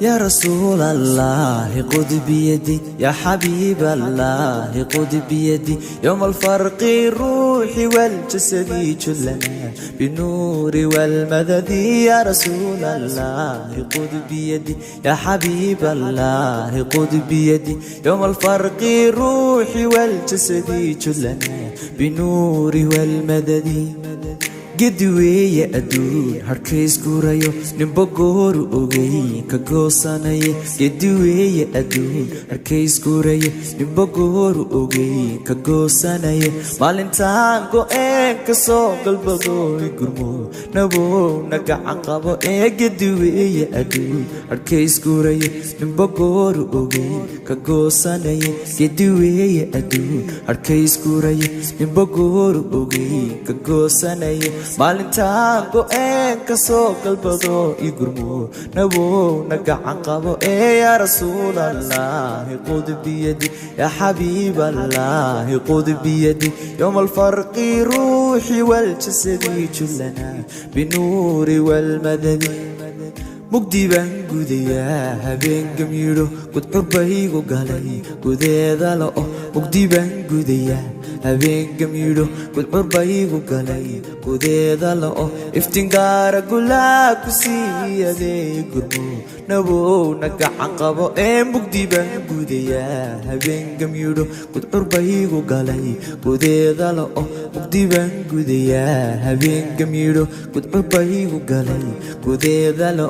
يا رسول الله خذ بيدي يا حبيب الله خذ بيدي يوم الفرق الروح والجسد كلنا بالنور والمدد يا رسول الله خذ بيدي يا حبيب الله خذ بيدي يوم الفرق الروح والجسد كلنا بالنور والمدد قدوي أدون هركيس كورايو نبغور أوجي كغوساناي قدوي أدون هركيس كورايو نبغور أوجي كغوساناي مالنتان كو كسو قلبو يغرمو نبو نغا عقبو قدوي أدون هركيس كورايو نبغور أوجي كغوساناي قدوي أدون هركيس كورايو نبغور أوجي كغوساناي maalintaan go'een ka soo galbado igurmo nabo nagacan qabo yaa rasuul allah khud biyadi ya habib allah khud biyadi yawm al-farq ruhi wal jasadi kullana binuri wal madadi mugdi baan gudayaa habeen gamiiro gudxurbaygu galay gudeeda la mugdi baan gudayaa habeen gamiiro gudxurbaygu galay gudeeda la iftingaara gulaa ku siiyadee gurmo nabo nagacan qabo mugdi baan gudayaa habeen gamiiro gudxurbaygu galay gudeeda la mugdi baan gudayaa habeen gamiiro gudxurbaygu galay gudeeda la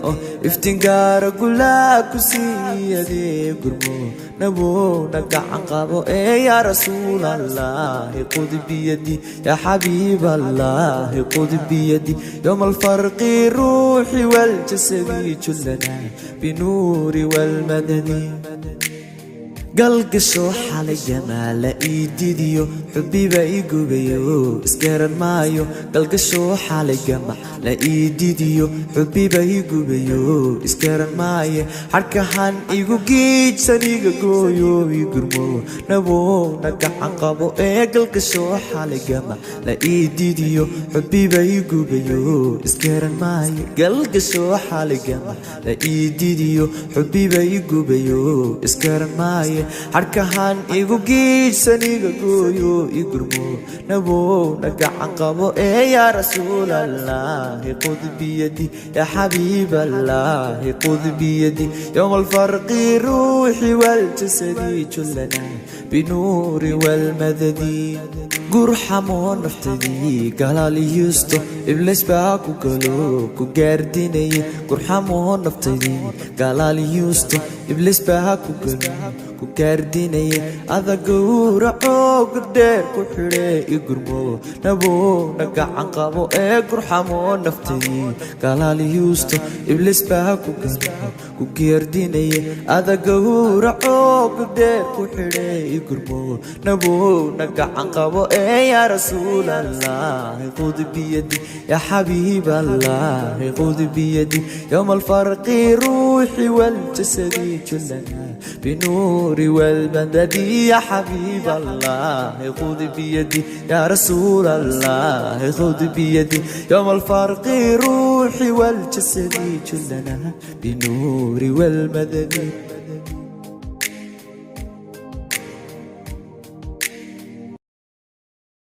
iftingaara gulaa ku siiyadee gurmo nabo nagacan qabo yaa rasuul allah khud biyadi ya habib allah khud biyadi yawm al-farq ruhi wal jasadi kullana binuri wal madani قلقشو حالي جمال ايديديو حبيبا يقوبيو اسكرن مايو قلقشو حالي جمال ايديديو حبيبا يقوبيو اسكرن مايو حركهان ايقو جيج سنيقا قويو يقرمو نبو نقع عنقابو قلقشو حالي جمال ايديديو حبيبا يقوبيو اسكرن مايو قلقشو حالي جمال ايديديو حبيبا يقوبيو اسكرن مايو harkahan igu giisaniga gooyo igurmo nabo nagacan qabo ya rasuul allah khud biyadi ya habib allah khud biyadi yawm al-farq ruhi wal jasadi kullana binuri wal madadi gurhamo naftadi galal yusto iblis baa ku galo ku gaardinay gurhamo naftadi galal yusto iblis baa ku galo ku gaardinay adagura xoog dheer ku xidhay igurmo nabo nagacan qabo gurhamo naftadi galal yusto iblis baa ku galo ku gaardinay adagura xoog dheer ku xidhay igurmo nabo nagacan qabo يا رسول الله خذ بيدي يا حبيب الله خذ بيدي يوم الفرق روحي والجسد كلنا بنور والمدد يا حبيب الله خذ بيدي يا رسول الله خذ بيدي يوم الفرق روحي والجسد كلنا بنور والمدد